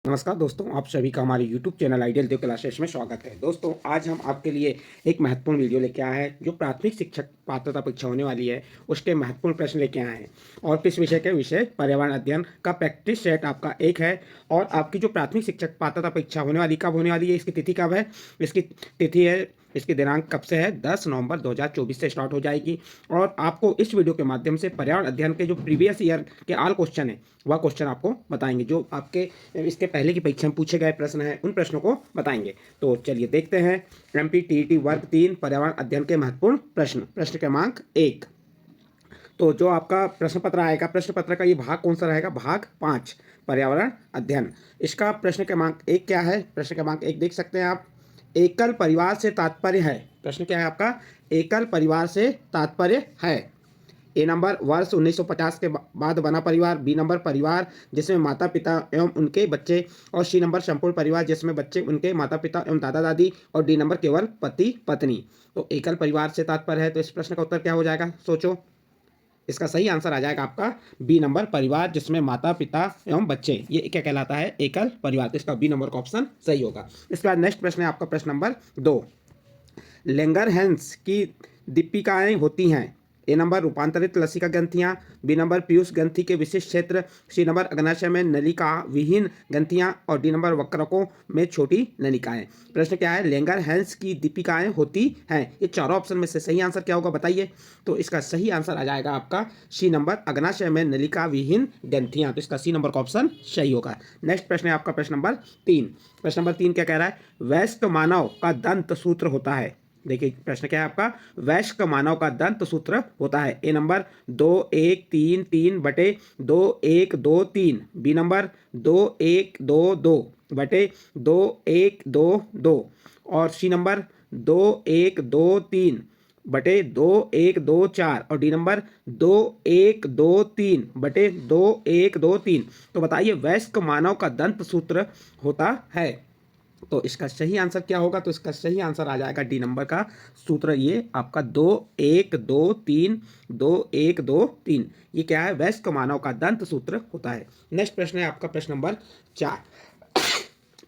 नमस्कार दोस्तों, आप सभी का हमारे YouTube चैनल आइडियल देव क्लासेस में स्वागत है। दोस्तों, आज हम आपके लिए एक महत्वपूर्ण वीडियो लेके आए हैं जो प्राथमिक शिक्षक पात्रता परीक्षा होने वाली है उसके महत्वपूर्ण प्रश्न लेके आए हैं। और किस विषय के विषय पर्यावरण अध्ययन का प्रैक्टिस सेट आपका एक है। और आपकी जो प्राथमिक शिक्षक पात्रता परीक्षा होने वाली कब होने वाली है, इसकी तिथि कब है, इसकी तिथि है, इसकी दिनांक कब से है, 10 नवंबर 2024 से स्टार्ट हो जाएगी। और आपको इस वीडियो के माध्यम से पर्यावरण अध्ययन के जो प्रीवियस ईयर के ऑल क्वेश्चन है वह क्वेश्चन आपको बताएंगे, जो आपके इसके पहले की परीक्षा में पूछे गए प्रश्न हैं उन प्रश्नों को बताएंगे। तो चलिए देखते हैं MPTET वर्ग 3 पर्यावरण अध्ययन के महत्वपूर्ण प्रश्न क्रमांक 1। तो जो आपका प्रश्न पत्र आएगा, प्रश्न पत्र का ये भाग कौन सा रहेगा, भाग 5 पर्यावरण अध्ययन। इसका प्रश्न क्रमांक 1 क्या है, प्रश्न क्रमांक 1 देख सकते हैं आप। एकल परिवार से तात्पर्य है, प्रश्न क्या है आपका, एकल परिवार से तात्पर्य है। ए नंबर वर्ष 1950 के बाद बना परिवार, बी नंबर परिवार जिसमें माता पिता एवं उनके बच्चे, और सी नंबर संपूर्ण परिवार जिसमें बच्चे, उनके माता पिता एवं दादा दादी, और डी नंबर केवल पति पत्नी। तो एकल परिवार से तात्पर्य है, तो इस प्रश्न का उत्तर क्या हो जाएगा, सोचो। इसका सही आंसर आ जाएगा आपका बी नंबर परिवार जिसमें माता पिता एवं बच्चे, ये क्या कहलाता है, एकल परिवार। तो इसका बी नंबर का ऑप्शन सही होगा। इसके बाद नेक्स्ट प्रश्न है आपका प्रश्न नंबर 2। लैंगरहैंस की दीपिकाएं होती हैं। ए नंबर रूपांतरित लसिका ग्रंथियां, बी नंबर पीयूष ग्रंथि के विशिष्ट क्षेत्र, सी नंबर अग्नाशय में नलिका विहीन ग्रंथियां, और डी नंबर वक्रकों में छोटी नलिकाएं। प्रश्न क्या है, लैंगरहैंस की दीपिकाएं होती हैं। ये चारों ऑप्शन में से सही आंसर क्या होगा बताइए। तो इसका सही आंसर आ जाएगा आपका सी नंबर अग्नाशय में नलिका विहीन ग्रंथियां। तो इसका सी नंबर का ऑप्शन सही होगा। नेक्स्ट प्रश्न है आपका प्रश्न नंबर 3। प्रश्न नंबर 3 क्या कह रहा है, वयस्क मानव का दंत सूत्र होता है। देखिए प्रश्न क्या है आपका, वयस्क मानव का दंत सूत्र होता है। ए नंबर 2133 बटे 2123, बी नंबर 2122 बटे 2122, और सी नंबर 2123 बटे 2124, और डी नंबर 2123 बटे 2123। तो बताइए वयस्क मानव का दंत सूत्र होता है। तो इसका सही आंसर क्या होगा, तो इसका सही आंसर आ जाएगा डी नंबर का सूत्र, ये आपका 2123 2123। ये क्या है, वयस्क मानव का दंत सूत्र होता है। नेक्स्ट प्रश्न है आपका प्रश्न नंबर 4।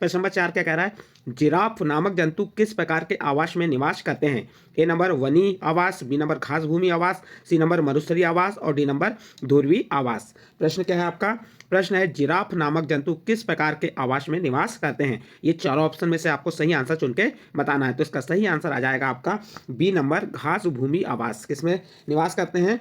प्रश्न नंबर 4 क्या कह रहा है, जिराफ नामक जंतु किस प्रकार के आवास में निवास करते हैं। ए नंबर वनी आवास, बी नंबर घास भूमि आवास, सी नंबर मरुस्थलीय आवास, और डी नंबर ध्रुवीय आवास। प्रश्न क्या है आपका, प्रश्न है जिराफ नामक जंतु किस प्रकार के आवास में निवास करते हैं। ये चारों ऑप्शन में से आपको सही आंसर चुन के बताना है। तो इसका सही आंसर आ जाएगा आपका बी नंबर घास भूमि आवास। किसमें निवास करते हैं,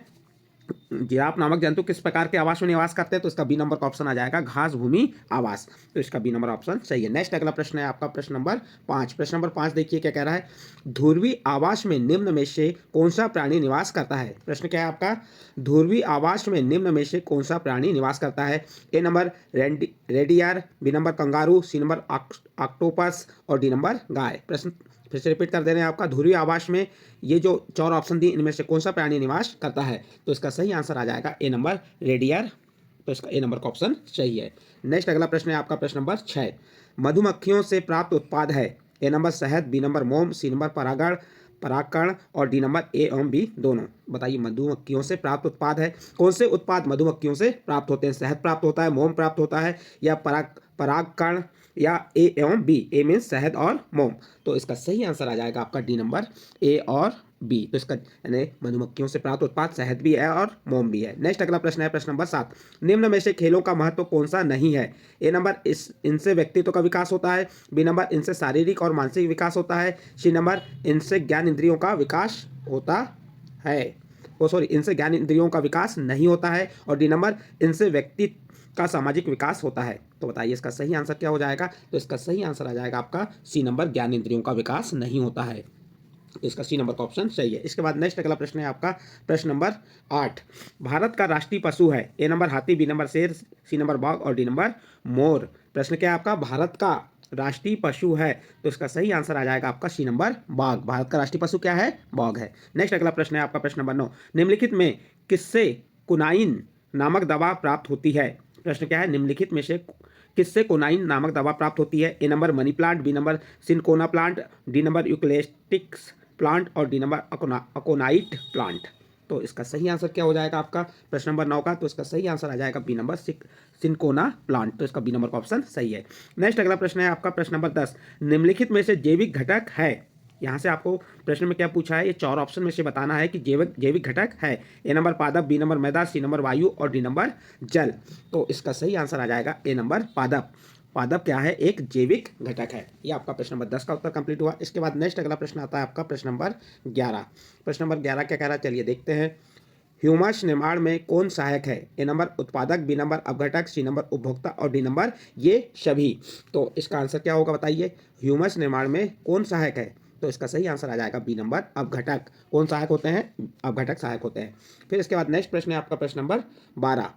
जिराफ नामक जंतु किस प्रकार के आवास में निवास करते हैं। तो इसका बी नंबर का ऑप्शन आ जाएगा घास भूमि आवास। तो इसका बी नंबर ऑप्शन सही है। नेक्स्ट अगला प्रश्न है आपका प्रश्न नंबर 5। प्रश्न नंबर 5 देखिए क्या कह रहा है, ध्रुवीय आवास में निम्न में से कौन सा प्राणी निवास करता है। प्रश्न क्या है आपका, ध्रुवीय आवास में निम्न में से कौन सा प्राणी निवास करता है। A number reindeer, B number kangaroo, C number octopus, और डी नंबर गाय। प्रश्न फिर से रिपीट कर दे रहे हैं आपका, ध्रुवीय आवास में ये जो चार ऑप्शन दिए इनमें से कौन सा प्राणी निवास करता है। तो इसका सही आंसर आ जाएगा ए नंबर रेडियर। तो इसका ए नंबर का ऑप्शन सही है। नेक्स्ट अगला प्रश्न है आपका प्रश्न नंबर 6। मधुमक्खियों से प्राप्त उत्पाद है। ए नंबर शहद, बी नंबर मोम, सी नंबर परागकण, और डी नंबर ए एवं बी दोनों। बताइए मधुमक्खियों से प्राप्त उत्पाद है, कौन से उत्पाद मधुमक्खियों से प्राप्त होते हैं। शहद प्राप्त होता है, मोम प्राप्त होता है, या परागकण, या ए एवं बी। ए मीन्स शहद और मोम। तो इसका सही आंसर आ जाएगा आपका डी नंबर ए और बी। तो इसका यानी मधुमक्खियों से प्राप्त उत्पाद शहद भी है और मोम भी है। नेक्स्ट अगला प्रश्न है प्रश्न नंबर 7। निम्न में से खेलों का महत्व कौन सा नहीं है। ए नंबर इनसे व्यक्तित्व का विकास होता है, बी नंबर इनसे शारीरिक और मानसिक विकास होता है, सी नंबर इनसे ज्ञान इंद्रियों का विकास होता है, इनसे ज्ञान इंद्रियों का विकास नहीं होता है, और डी नंबर इनसे व्यक्ति का सामाजिक विकास होता है। तो बताइए इसका सही आंसर क्या हो जाएगा। तो इसका सही आंसर आ जाएगा आपका सी नंबर ज्ञान इंद्रियों का विकास नहीं होता है। तो इसका सी नंबर का ऑप्शन सही है। इसके बाद नेक्स्ट अगला प्रश्न है आपका प्रश्न नंबर 8। भारत का राष्ट्रीय पशु है। ए नंबर हाथी, बी नंबर शेर, सी नंबर बाघ, और डी नंबर मोर। प्रश्न क्या है आपका, भारत का राष्ट्रीय पशु है। तो इसका सही आंसर आ जाएगा आपका सी नंबर बाघ। भारत का राष्ट्रीय पशु क्या है, बाघ है। नेक्स्ट अगला प्रश्न है आपका प्रश्न नंबर 9। निम्नलिखित में किससे कुनाइन नामक दवा प्राप्त होती है। प्रश्न क्या है, निम्नलिखित में से किससे कोनाइन नामक दवा प्राप्त होती है। A number money plant, B number cinchona plant, D number eucalyptus plant, और डी नंबर अकोनाइट प्लांट। तो इसका सही आंसर क्या हो जाएगा आपका प्रश्न नंबर 9 का? तो इसका सही आंसर आ जाएगा बी नंबर सिंकोना प्लांट। तो इसका बी नंबर का ऑप्शन सही है। नेक्स्ट अगला प्रश्न है आपका प्रश्न नंबर 10, निम्नलिखित में से जैविक घटक है। यहाँ से आपको प्रश्न में क्या पूछा है, ये 4 ऑप्शन में से बताना है कि जैविक घटक है। ए नंबर पादप, बी नंबर मैदा, सी नंबर वायु और डी नंबर जल। तो इसका सही आंसर आ जाएगा ए नंबर पादप। पादप क्या है? एक जैविक घटक है। ये आपका प्रश्न नंबर 10 का उत्तर कंप्लीट हुआ। इसके बाद नेक्स्ट अगला प्रश्न आता है आपका प्रश्न नंबर 11। प्रश्न नंबर 11 क्या कह रहा है, चलिए देखते हैं। ह्यूमस निर्माण में कौन सहायक है? ए नंबर उत्पादक, बी नंबर अपघटक, सी नंबर उपभोक्ता और डी नंबर ये सभी। तो इसका आंसर क्या होगा बताइए? ह्यूमस निर्माण में कौन सहायक है? तो इसका सही आंसर आ जाएगा बी नंबर अपघटक। कौन सहायक होते हैं? अपघटक सहायक होते हैं। फिर इसके बाद नेक्स्ट प्रश्न है आपका प्रश्न नंबर 12।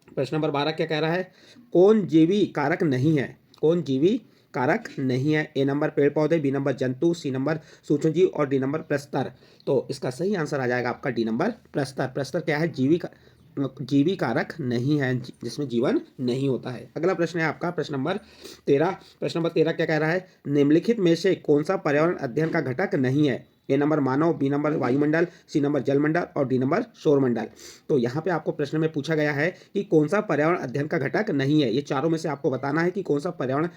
प्रश्न नंबर 12 क्या कह रहा है, कौन जीवी कारक नहीं है? कौन जीवी कारक नहीं है? ए नंबर पेड़ पौधे, बी नंबर जंतु, सी नंबर सूक्ष्मजीव और डी नंबर प्रस्तर। तो इसका सही आंसर आ जाएगा आपका डी नंबर प्रस्तर। प्रस्तर क्या है? जीवी कारक नहीं है, जिसमें जीवन नहीं होता है। अगला प्रश्न है आपका प्रश्न नंबर 13। प्रश्न नंबर 13 क्या कह रहा है, निम्नलिखित में से कौन सा पर्यावरण अध्ययन का घटक नहीं है? A number Manav, B number वायुमंडल, सी नंबर जलमंडल और डी नंबर सौरमंडल। तो यहाँ पे आपको प्रश्न में पूछा गया है कि कौन सा पर्यावरण अध्ययन का घटक नहीं है। ये चारों में से आपको बताना है कि कौन सा पर्यावरण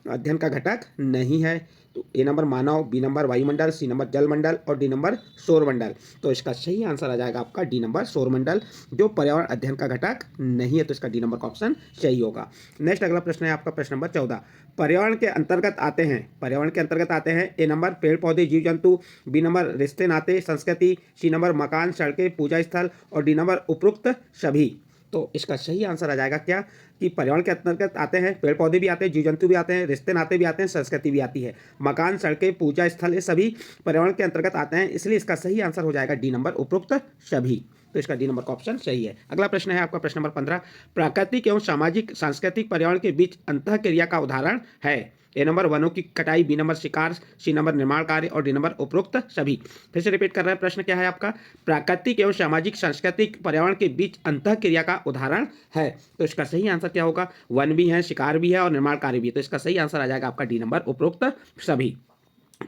अध्ययन का घटक नहीं है। तो ए नंबर मानव, बी नंबर वायुमंडल, सी नंबर जलमंडल और डी नंबर सौरमंडल। तो इसका सही आंसर आ जाएगा आपका डी नंबर सौरमंडल, जो पर्यावरण अध्ययन का घटक नहीं है। तो इसका डी नंबर का ऑप्शन सही होगा। नेक्स्ट अगला प्रश्न है आपका प्रश्न नंबर 14। पर्यावरण के अंतर्गत आते हैं, पर्यावरण के अंतर्गत आते हैं ए नंबर पेड़ पौधे जीव जंतु, बी नंबर रिश्ते नाते संस्कृति, सी नंबर मकान सड़कें पूजा स्थल और डी नंबर उपरोक्त सभी। तो इसका सही आंसर आ जाएगा क्या कि पर्यावरण के अंतर्गत आते हैं पेड़ पौधे भी आते हैं, जीव जंतु भी आते हैं, रिश्ते नाते भी आते हैं, संस्कृति भी आती है, मकान सड़कें पूजा स्थल ये सभी पर्यावरण के अंतर्गत आते हैं। इसलिए इसका सही आंसर हो जाएगा डी नंबर उपरोक्त सभी। तो इसका डी नंबर का ऑप्शन सही है। अगला प्रश्न है आपका प्रश्न नंबर 15। प्राकृतिक एवं सामाजिक सांस्कृतिक पर्यावरण के बीच अंतःक्रिया का उदाहरण है। ए नंबर वनों की कटाई, बी नंबर शिकार, सी नंबर निर्माण कार्य और डी नंबर उपरोक्त सभी। फिर से रिपीट कर रहे हैं, प्रश्न क्या है आपका, प्राकृतिक एवं सामाजिक सांस्कृतिक पर्यावरण के बीच अंतःक्रिया का उदाहरण है। तो इसका सही आंसर क्या होगा? वन भी है, शिकार भी है और निर्माण कार्य भी है। तो इसका सही आंसर आ जाएगा आपका डी नंबर उपरोक्त सभी।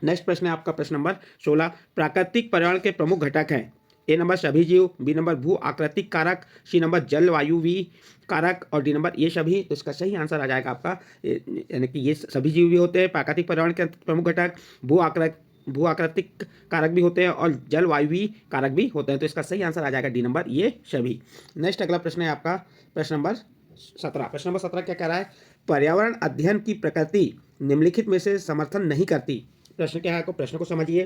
नेक्स्ट प्रश्न है आपका प्रश्न नंबर 16। प्राकृतिक पर्यावरण के प्रमुख घटक हैं। ए नंबर सभी जीव, बी नंबर भू आकृतिक कारक, सी नंबर जल वायु वी कारक और डी नंबर ये सभी। तो इसका सही आंसर आ जाएगा आपका यानी कि ये सभी जीव भी होते हैं, प्राकृतिक पर्यावरण के प्रमुख घटक, भू आकृतिक कारक भी होते हैं और जल वायु कारक भी होते हैं। तो इसका सही आंसर आ जाएगा डी नंबर ये सभी। नेक्स्ट अगला प्रश्न है आपका प्रश्न नंबर 17। प्रश्न नंबर 17 क्या कह रहा है, पर्यावरण अध्ययन की प्रकृति निम्नलिखित में से समर्थन नहीं करती। प्रश्न क्या है, आपको प्रश्न को समझिए।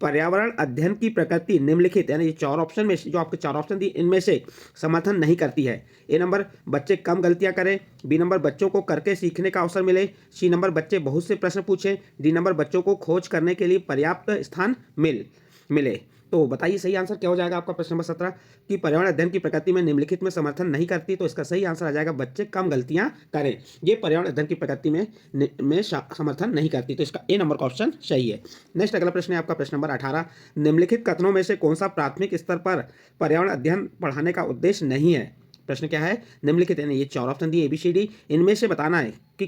पर्यावरण अध्ययन की प्रकृति निम्नलिखित यानी ये 4 ऑप्शन में जो आपके 4 ऑप्शन दिए इनमें से समर्थन नहीं करती है। ए नंबर बच्चे कम गलतियां करें, बी नंबर बच्चों को करके सीखने का अवसर मिले, सी नंबर बच्चे बहुत से प्रश्न पूछें, डी नंबर बच्चों को खोज करने के लिए पर्याप्त स्थान मिले। तो बताइए सही आंसर क्या हो जाएगा आपका प्रश्न नंबर 17 कि पर्यावरण अध्ययन की प्रकृति में निम्नलिखित में समर्थन नहीं करती। तो इसका सही आंसर आ जाएगा बच्चे कम गलतियां करें। ये पर्यावरण अध्ययन की प्रकृति में समर्थन नहीं करती। तो इसका ए नंबर का ऑप्शन सही है। नेक्स्ट अगला प्रश्न है आपका प्रश्न नंबर 18। निम्नलिखित कथनों में से कौन सा प्राथमिक स्तर पर पर्यावरण अध्ययन पढ़ाने का उद्देश्य नहीं है। प्रश्न क्या है, निम्नलिखित यानी ये 4 ऑप्शन दिए ABCD, इनमें से बताना है कि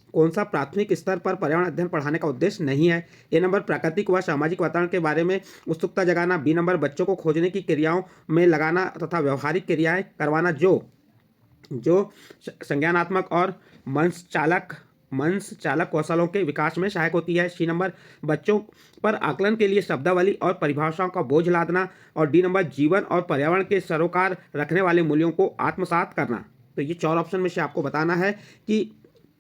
कौन सा प्राथमिक स्तर पर पर्यावरण अध्ययन पढ़ाने का उद्देश्य नहीं है। ए नंबर प्राकृतिक व सामाजिक वातावरण के बारे में उत्सुकता जगाना, बी नंबर बच्चों को खोजने की क्रियाओं में लगाना तथा व्यवहारिक क्रियाएं करवाना जो संज्ञानात्मक और मंच चालक कौशलों के विकास में सहायक होती है। सी नंबर बच्चों पर आकलन के लिए शब्दावली और परिभाषाओं का बोझ लादना और डी नंबर जीवन और पर्यावरण के सरोकार रखने वाले मूल्यों को आत्मसात करना। तो ये 4 ऑप्शन में से आपको बताना है कि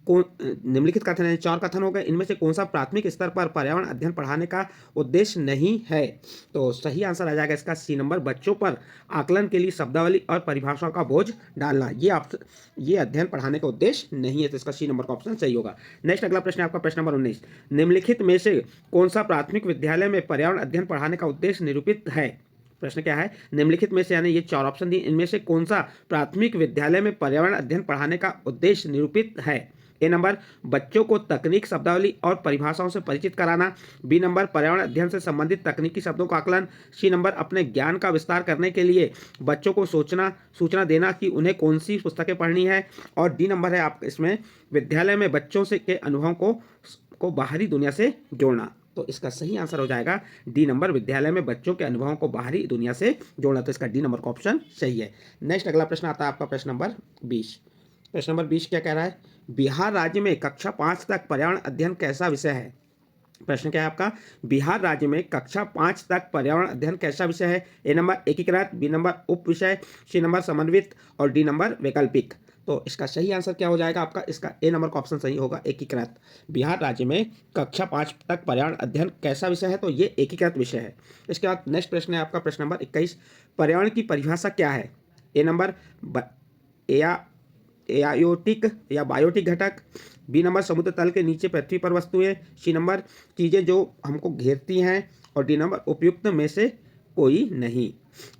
निम्नलिखित कथन है, 4 कथन हो गए, इनमें से कौन सा प्राथमिक स्तर पर पर्यावरण अध्ययन पढ़ाने का उद्देश्य नहीं है। तो सही आंसर आ जाएगा इसका सी नंबर बच्चों पर आकलन के लिए शब्दावली और परिभाषाओं का बोझ डालना, ये अध्ययन पढ़ाने का उद्देश्य नहीं है। तो इसका सी नंबर का ऑप्शन सही होगा। नेक्स्ट अगला प्रश्न है आपका प्रश्न नंबर 19। निम्नलिखित में से कौन सा प्राथमिक विद्यालय में पर्यावरण अध्ययन पढ़ाने का उद्देश्य निरूपित है। प्रश्न क्या है, निम्नलिखित में से यानी ये 4 ऑप्शन दिए इनमें से कौन सा प्राथमिक विद्यालय में पर्यावरण अध्ययन पढ़ाने का उद्देश्य निरूपित है। ए नंबर बच्चों को तकनीक शब्दावली और परिभाषाओं से परिचित कराना, बी नंबर पर्यावरण अध्ययन से संबंधित तकनीकी शब्दों का आकलन, सी नंबर अपने ज्ञान का विस्तार करने के लिए बच्चों को सूचना देना कि उन्हें कौन सी पुस्तकें पढ़नी है और डी नंबर है आप इसमें विद्यालय में बच्चों से के अनुभवों को बाहरी दुनिया से जोड़ना। तो इसका सही आंसर हो जाएगा डी नंबर, विद्यालय में बच्चों के अनुभवों को बाहरी दुनिया से जोड़ना। तो इसका डी नंबर का ऑप्शन सही है। नेक्स्ट अगला प्रश्न आता है आपका प्रश्न नंबर 20। प्रश्न नंबर 20 क्या कह रहा है? बिहार राज्य में कक्षा 5 तक पर्यावरण अध्ययन कैसा विषय है? प्रश्न क्या है आपका? बिहार राज्य में कक्षा 5 तक पर्यावरण अध्ययन कैसा विषय है? ए नंबर एकीकृत, बी नंबर उप विषय, सी नंबर समन्वित और डी नंबर वैकल्पिक। तो इसका सही आंसर क्या हो जाएगा आपका? इसका ए नंबर का ऑप्शन सही होगा, एकीकृत। बिहार राज्य में कक्षा 5 तक पर्यावरण अध्ययन कैसा विषय है? तो ये एकीकृत विषय है। इसके बाद नेक्स्ट प्रश्न है आपका प्रश्न नंबर 21। पर्यावरण की परिभाषा क्या है? ए नंबर एआयोटिक या बायोटिक घटक, बी नंबर समुद्र तल के नीचे पृथ्वी पर वस्तुएं, सी नंबर चीज़ें जो हमको घेरती हैं और डी नंबर उपयुक्त में से कोई नहीं।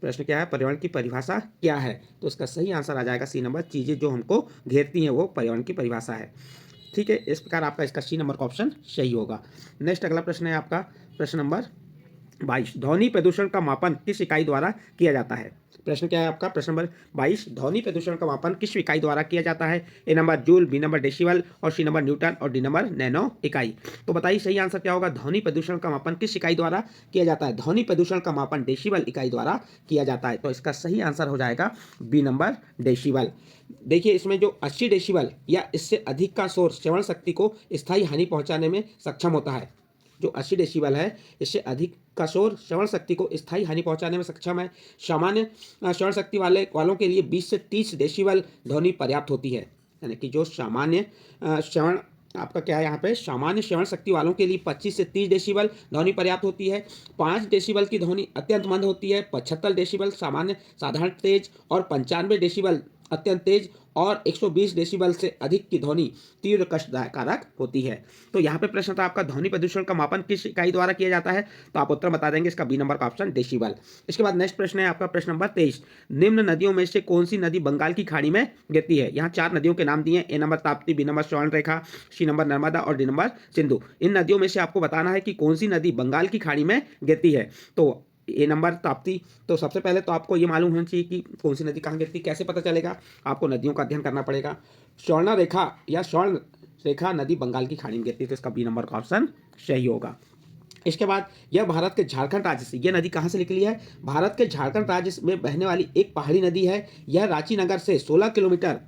प्रश्न क्या है? पर्यावरण की परिभाषा क्या है? तो इसका सही आंसर आ जाएगा सी नंबर, चीज़ें जो हमको घेरती हैं वो पर्यावरण की परिभाषा है। ठीक है, इस प्रकार आपका इसका सी नंबर का ऑप्शन सही होगा। नेक्स्ट अगला प्रश्न है आपका प्रश्न नंबर 22। ध्वनि प्रदूषण का मापन किस इकाई द्वारा किया जाता है? प्रश्न क्या है आपका? प्रश्न नंबर 22। ध्वनि प्रदूषण का मापन किस इकाई द्वारा किया जाता है? A number joule, B number decibel और सी नंबर न्यूटन और डी नंबर नैनो इकाई। तो बताइए सही आंसर क्या होगा? ध्वनि प्रदूषण का मापन किस इकाई द्वारा किया जाता है? ध्वनि प्रदूषण का मापन डेसिबल इकाई द्वारा किया जाता है। तो इसका सही आंसर हो जाएगा बी नंबर डेसिबल। देखिए इसमें जो 80 डेसिबल या इससे अधिक का शोर श्रवण शक्ति को स्थायी हानि पहुंचाने में सक्षम होता है। जो 80 डेसिबल है इससे अधिक का शोर श्रवण शक्ति को स्थायी हानि पहुंचाने में सक्षम है। सामान्य श्रवण शक्ति वालों के लिए 20 से 30 डेसिबल ध्वनि पर्याप्त होती है। यानी कि जो सामान्य श्रवण आपका क्या है यहाँ पे, सामान्य श्रवण शक्ति वालों के लिए 25 से 30 डेसिबल ध्वनि पर्याप्त होती है। 5 डेसिबल की ध्वनि अत्यंत मंद होती है। 75 डेसिबल सामान्य साधारण तेज और 95 डेसिबल अत्यंत तेज और 120 डेसिबल से अधिक की ध्वनि तीव्र कष्टकारक होती है। तो यहाँ पे प्रश्न था आपका ध्वनि प्रदूषण का मापन किस इकाई द्वारा किया जाता है? तो आप उत्तर बता देंगे, इसका बी नंबर का ऑप्शन डेसिबल। इसके बाद नेक्स्ट प्रश्न है आपका प्रश्न नंबर 23। निम्न नदियों में से कौन सी नदी बंगाल की खाड़ी में गिरती है? यहाँ 4 नदियों के नाम दिए, A number Tapti, B number Subarnarekha, C number Narmada और डी नंबर सिंधु। इन नदियों में से आपको बताना है कि कौन सी नदी बंगाल की खाड़ी में गिरती है। तो ए नंबर ताप्ती। तो सबसे पहले तो आपको ये मालूम होना चाहिए कि कौन सी नदी कहाँ गिरती है। कैसे पता चलेगा? आपको नदियों का अध्ययन करना पड़ेगा। स्वर्ण रेखा या स्वर्ण रेखा नदी बंगाल की खाड़ी में गिरती है। तो इसका बी नंबर का ऑप्शन सही होगा। इसके बाद यह भारत के झारखंड राज्य से, यह नदी कहाँ से निकली है? भारत के झारखंड राज्य में बहने वाली एक पहाड़ी नदी है। यह रांची नगर से 16 किलोमीटर,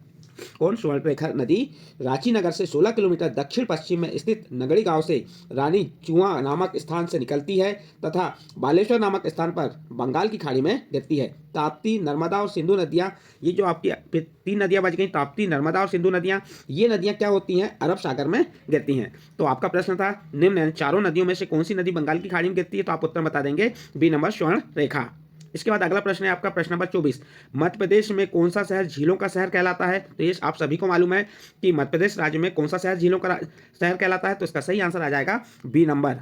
कौन? स्वर्णरेखा नदी रांची नगर से 16 किलोमीटर दक्षिण पश्चिम में स्थित नगड़ी गांव से रानी चुआ नामक स्थान से निकलती है तथा बालेश्वर नामक स्थान पर बंगाल की खाड़ी में गिरती है। ताप्ती, नर्मदा और सिंधु नदियां, ये जो आपकी 3 नदियां बच गई, ताप्ती, नर्मदा और सिंधु नदियां, ये नदियां क्या होती हैं? अरब सागर में गिरती हैं। तो आपका प्रश्न था निम्न चारों नदियों में से कौन सी नदी बंगाल की खाड़ी में गिरती है? तो आप उत्तर बता देंगे बी नंबर स्वर्ण रेखा। इसके बाद अगला प्रश्न है आपका प्रश्न नंबर 24। मध्य प्रदेश में कौन सा शहर झीलों का शहर कहलाता है? तो ये आप सभी को मालूम है कि मध्य प्रदेश राज्य में कौन सा शहर झीलों का शहर कहलाता है। तो इसका सही आंसर आ जाएगा बी नंबर।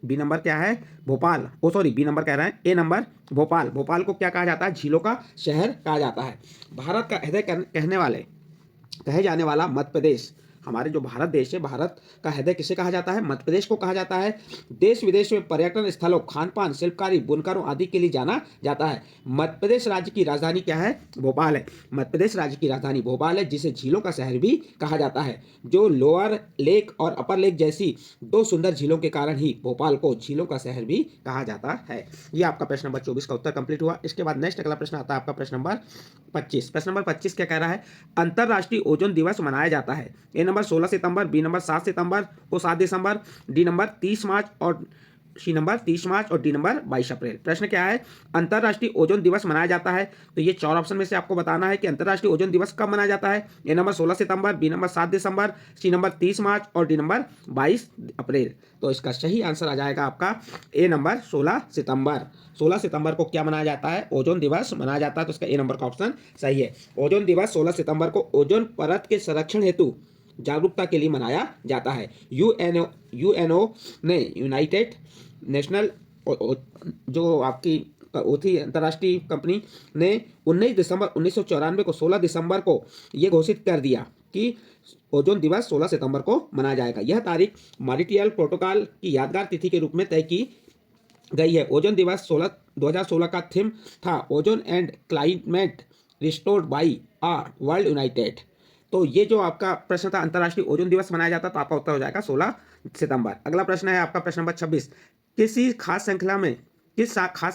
बी नंबर क्या है? भोपाल। बी नंबर कह रहे हैं, ए नंबर भोपाल। भोपाल को क्या कहा जाता है? झीलों का शहर कहा जाता है। भारत का हृदय कहे जाने वाला मध्य प्रदेश, हमारे जो भारत देश है, भारत का हृदय किसे कहा जाता है? मध्य प्रदेश को कहा जाता है। देश विदेश में पर्यटन स्थलों, खान-पान, शिल्पकारी, बुनकरों आदि के लिए जाना जाता है। मध्य प्रदेश राज्य की राजधानी क्या है? भोपाल है। मध्य प्रदेश राज्य की राजधानी भोपाल है, जिसे झीलों का शहर भी कहा जाता है। जो लोअर लेक और अपर लेक जैसी 2 सुंदर झीलों के कारण ही भोपाल को झीलों का शहर भी कहा जाता है। ये आपका प्रश्न नंबर 24 का उत्तर कंप्लीट हुआ। इसके बाद नेक्स्ट अगला प्रश्न आता है आपका प्रश्न नंबर 25। प्रश्न नंबर 25 क्या कह रहा है? अंतरराष्ट्रीय ओजोन दिवस मनाया जाता है। A number 16 September, B number 7 सितंबर को 7 दिसंबर, डी नंबर 30 मार्च और सी नंबर 30 मार्च और डी नंबर 22 अप्रैल। प्रश्न क्या है? अंतरराष्ट्रीय ओजोन दिवस मनाया जाता है। तो ये 4 ऑप्शन में से आपको बताना है कि अंतरराष्ट्रीय ओजोन दिवस कब मनाया जाता है। A number 16 September, B number 7 December, C number 30 मार्च और डी नंबर 22 अप्रैल। तो इसका सही आंसर आ जाएगा आपका ए नंबर 16 सितंबर। 16 सितंबर को क्या मनाया जाता है? ओजोन दिवस मनाया जाता है। तो इसका ए नंबर का ऑप्शन सही है। ओजोन दिवस 16 सितंबर को ओजोन परत के संरक्षण हेतु जागरूकता के लिए मनाया जाता है। यूएनओ ने यूनाइटेड नेशनल जो आपकी थी अंतर्राष्ट्रीय कंपनी ने 19 दिसंबर 1994 को 16 दिसंबर को ये घोषित कर दिया कि ओजोन दिवस 16 सितंबर को मनाया जाएगा। यह तारीख मॉन्ट्रियल प्रोटोकॉल की यादगार तिथि के रूप में तय की गई है। ओजोन दिवस 2016 का थीम था ozone and climate restored by a world united. तो ये जो आपका प्रश्न था, अंतर्राष्ट्रीय ओजोन दिवस मनाया जाता, तो आपका उत्तर हो जाएगा 16 सितंबर। अगला प्रश्न है आपका प्रश्न नंबर 26। किस खास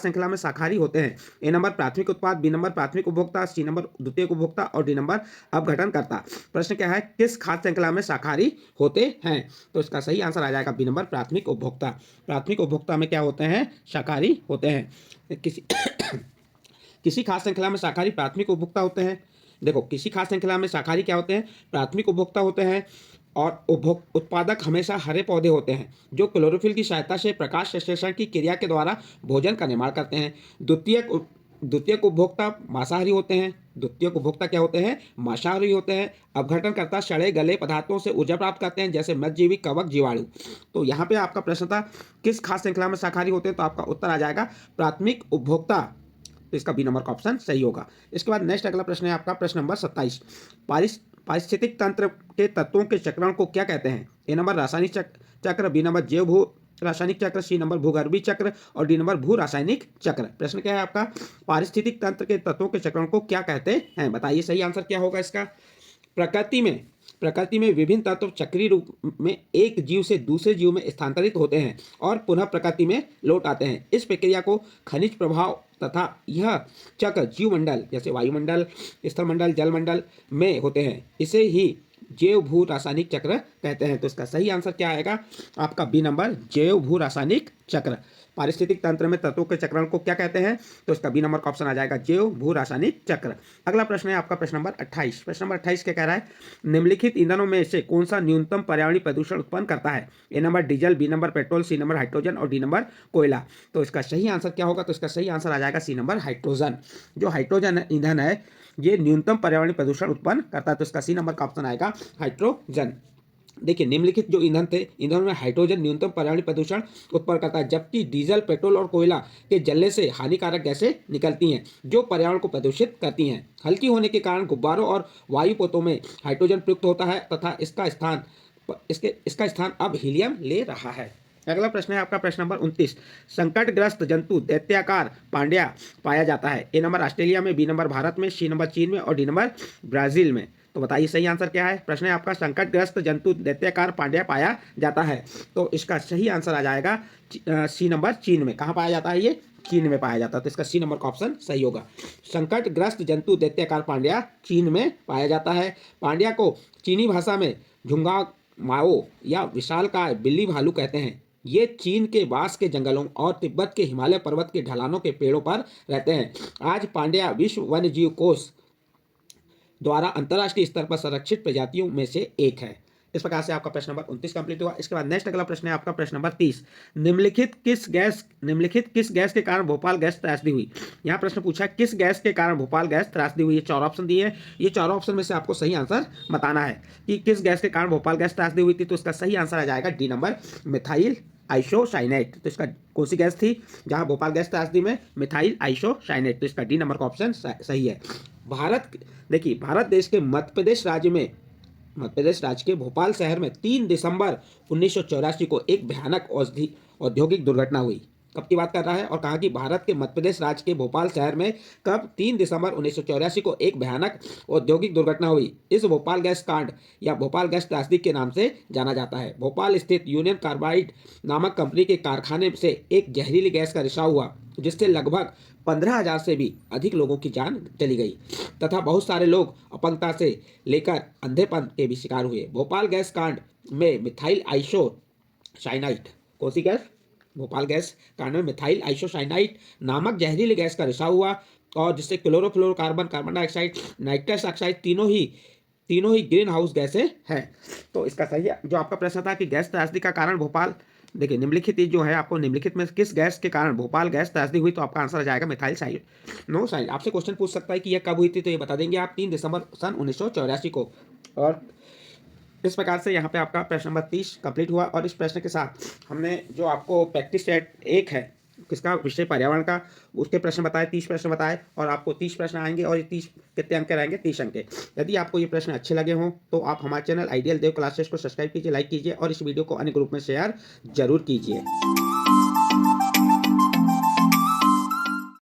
श्रृंखला में शाकाहारी होते हैं? ए नंबर प्राथमिक उत्पाद, बी नंबर प्राथमिक उपभोक्ता, सी नंबर द्वितीयक उपभोक्ता और डी नंबर अपघटनकर्ता। प्रश्न क्या है? किस खास श्रृंखला में शाकाहारी होते हैं? तो इसका सही आंसर आ जाएगा बी नंबर प्राथमिक उपभोक्ता। प्राथमिक उपभोक्ता में क्या होते हैं? शाकाहारी होते हैं। किसी खास श्रृंखला में शाकाहारी प्राथमिक उपभोक्ता होते हैं। देखो, किसी खास श्रृंखला में शाकाहारी क्या होते हैं? प्राथमिक उपभोक्ता होते हैं। और उत्पादक हमेशा हरे पौधे होते हैं जो क्लोरोफिल की सहायता से प्रकाश संश्लेषण की क्रिया के द्वारा भोजन का निर्माण करते हैं। द्वितीयक उपभोक्ता मांसाहारी होते हैं। द्वितीयक उपभोक्ता क्या होते हैं? मांसाहारी होते हैं। अपघटनकर्ता सड़े गले पदार्थों से ऊर्जा प्राप्त करते हैं, जैसे मृतजीवी, कवक, जीवाणु। तो यहाँ पे आपका प्रश्न था किस खास श्रृंखला में शाकाहारी होते हैं, तो आपका उत्तर आ जाएगा प्राथमिक उपभोक्ता। तो इसका बी नंबर का ऑप्शन सही होगा। इसके बाद नेक्स्ट अगला प्रश्न है आपका प्रश्न नंबर 27। पारिस्थितिक तंत्र के तत्वों के चक्रण को क्या कहते हैं? ए नंबर रासायनिक चक्र, बी नंबर जैव भू रासायनिक चक्र, सी नंबर भूगर्भीय चक्र और डी नंबर भू रासायनिक चक्र। प्रश्न क्या है आपका? पारिस्थितिक तंत्र के तत्वों के चक्रण को क्या कहते हैं? बताइए सही आंसर क्या होगा इसका। प्रकृति में विभिन्न तत्व चक्रीय रूप में एक जीव से दूसरे जीव में स्थानांतरित होते हैं और पुनः प्रकृति में लौट आते हैं। इस प्रक्रिया को खनिज प्रभाव तथा यह चक्र जीवमंडल जैसे वायुमंडल, स्थलमंडल, जलमंडल में होते हैं। इसे ही जैव भू रासायनिक चक्र कहते हैं। तो इसका सही आंसर क्या आएगा आपका? बी नंबर जैव भू रासायनिक चक्र। पारिस्थितिक तंत्र में तत्वों के चक्रण को क्या कहते हैं? तो इसका बी नंबर का ऑप्शन आ जाएगा जैव भू रासायनिक चक्र। अगला प्रश्न है आपका प्रश्न नंबर 28। प्रश्न नंबर 28 क्या कह रहा है? निम्नलिखित ईंधनों में से कौन सा न्यूनतम पर्यावरणीय प्रदूषण उत्पन्न करता है? A number diesel, B number petrol, C number hydrogen और डी नंबर कोयला। तो इसका सही आंसर क्या होगा? तो इसका सही आंसर आ जाएगा सी नंबर हाइड्रोजन। जो हाइड्रोजन ईंधन है ये न्यूनतम पर्यावरणीय प्रदूषण उत्पन्न करता है। तो इसका सी नंबर का ऑप्शन आएगा हाइड्रोजन। देखिए, निम्नलिखित जो ईंधन थे, ईंधनों में हाइड्रोजन न्यूनतम पर्यावरणीय प्रदूषण उत्पन्न करता है, जबकि डीजल, पेट्रोल और कोयला के जलने से हानिकारक गैसें निकलती हैं जो पर्यावरण को प्रदूषित करती हैं। हल्की होने के कारण गुब्बारों और वायु पोतों में हाइड्रोजन प्रयुक्त होता है तथा इसका स्थान अब हीलियम ले रहा है। अगला प्रश्न है आपका प्रश्न नंबर 29। संकटग्रस्त जंतु दैत्याकार पांड्या पाया जाता है। ए नंबर ऑस्ट्रेलिया में, बी नंबर भारत में, सी नंबर चीन में और डी नंबर ब्राजील में। तो बताइए सही आंसर क्या है। प्रश्न है आपका संकटग्रस्त जंतु दैत्याकार पांड्या पाया जाता है। तो इसका सही आंसर आ जाएगा सी नंबर चीन में। कहाँ पाया जाता है? ये चीन में पाया जाता है। तो इसका सी नंबर का ऑप्शन सही होगा। संकटग्रस्त जंतु दैत्याकार पांड्या चीन में पाया जाता है। पांड्या को चीनी भाषा में झुंगा माओ या विशालकाय बिल्ली भालू कहते हैं। ये चीन के बांस के जंगलों और तिब्बत के हिमालय पर्वत के ढलानों के पेड़ों पर रहते हैं। आज पांड्या विश्व वन्य जीव कोष द्वारा अंतर्राष्ट्रीय स्तर पर संरक्षित प्रजातियों में से एक है। इस प्रकार से आपका प्रश्न नंबर 29 कंप्लीट हुआ। इसके बाद नेक्स्ट अगला प्रश्न है आपका प्रश्न नंबर 30। निम्नलिखित किस गैस के कारण भोपाल गैस त्रासदी हुई? यहाँ प्रश्न पूछा है किस गैस के कारण भोपाल गैस त्रासदी हुई। ये चार ऑप्शन दिए हैं। ये चारों ऑप्शन में से आपको सही आंसर बताना है कि किस गैस के कारण भोपाल गैस त्रासदी हुई थी। तो इसका सही आंसर आ जाएगा डी नंबर मिथाइल आइसोसाइनेट। तो इसका कौन सी गैस थी जहां भोपाल गैस त्रासदी में? Methyl isocyanate. तो इसका डी नंबर का ऑप्शन सही है। भारत देश के मध्य प्रदेश राज्य के भोपाल शहर में 3 दिसंबर 1984 को एक भयानक औद्योगिक दुर्घटना हुई। कब की बात कर रहा है और कहा कि भारत के मध्य प्रदेश राज्य के भोपाल शहर में कब 3 दिसंबर 1984 को एक भयानक औद्योगिक दुर्घटना हुई। इस भोपाल गैस कांड या भोपाल गैस त्रासदी के नाम से जाना जाता है। भोपाल स्थित यूनियन कार्बाइड नामक कंपनी के कारखाने से एक जहरीली गैस का रिसाव हुआ जिससे लगभग 15,000 से भी अधिक लोगों की जान चली गई तथा बहुत सारे लोग अपंगता से लेकर अंधेपन के भी शिकार हुए। भोपाल गैस कांड में मिथाइल आइसोसाइनाइट, कौन सी गैस? भोपाल गैस कांड में मिथाइल आइसोसाइनाइट नामक जहरीली गैस का रिसाव हुआ और जिससे chlorofluorocarbon, carbon dioxide, nitrous oxide तीनों ही ग्रीन हाउस गैसें हैं। तो इसका सही जो आपका प्रश्न था कि गैस त्रासदी का कारण भोपाल, देखिए निम्नलिखित जो है आपको निम्नलिखित में किस गैस के कारण भोपाल गैस त्रासदी हुई, तो आपका आंसर आ जाएगा मिथाइल साइनाइड। आपसे क्वेश्चन पूछ सकता है कि यह कब हुई थी, तो ये बता देंगे आप 3 दिसंबर सन 1984 को। और इस प्रकार से यहाँ पे आपका प्रश्न नंबर 30 कंप्लीट हुआ। और इस प्रश्न के साथ हमने जो आपको प्रैक्टिस सेट 1 है किसका विषय पर्यावरण का, उसके प्रश्न बताए, 30 प्रश्न बताए और आपको 30 प्रश्न आएंगे और ये 30 कितने अंक के रहेंगे? 30 अंक के। यदि आपको ये प्रश्न अच्छे लगे हों तो आप हमारे चैनल आइडियल देव क्लासेस को सब्सक्राइब कीजिए, लाइक कीजिए और इस वीडियो को अन्य ग्रुप में शेयर जरूर कीजिए।